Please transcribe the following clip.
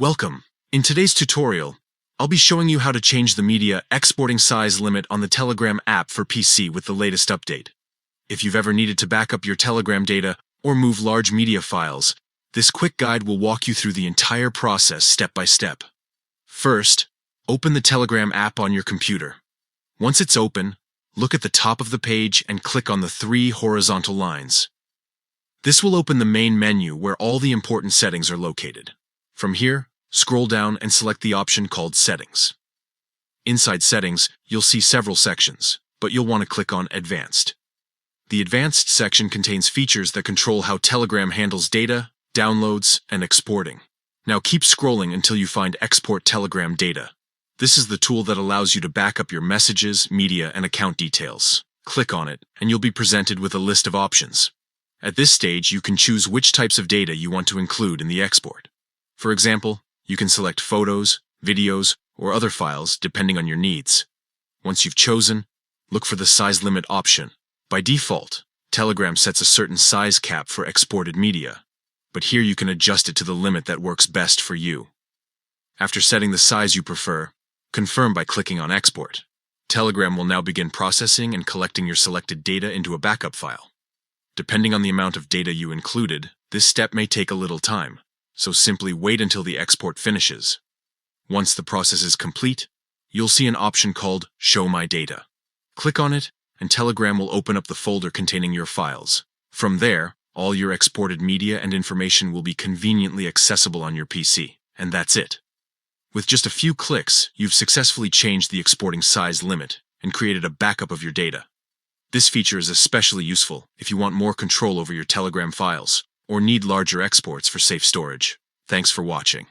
Welcome. In today's tutorial, I'll be showing you how to change the media exporting size limit on the Telegram app for PC with the latest update. If you've ever needed to back up your Telegram data or move large media files, this quick guide will walk you through the entire process step by step. First, open the Telegram app on your computer. Once it's open, look at the top of the page and click on the 3 horizontal lines. This will open the main menu where all the important settings are located. From here, scroll down and select the option called Settings. Inside Settings, you'll see several sections, but you'll want to click on Advanced. The Advanced section contains features that control how Telegram handles data, downloads, and exporting. Now keep scrolling until you find Export Telegram Data. This is the tool that allows you to back up your messages, media, and account details. Click on it, and you'll be presented with a list of options. At this stage, you can choose which types of data you want to include in the export. For example, you can select photos, videos, or other files depending on your needs. Once you've chosen, look for the size limit option. By default, Telegram sets a certain size cap for exported media, but here you can adjust it to the limit that works best for you. After setting the size you prefer, confirm by clicking on Export. Telegram will now begin processing and collecting your selected data into a backup file. Depending on the amount of data you included, this step may take a little time, so simply wait until the export finishes. Once the process is complete, you'll see an option called Show My Data. Click on it, and Telegram will open up the folder containing your files. From there, all your exported media and information will be conveniently accessible on your PC, and that's it. With just a few clicks, you've successfully changed the exporting size limit and created a backup of your data. This feature is especially useful if you want more control over your Telegram files or need larger exports for safe storage. Thanks for watching.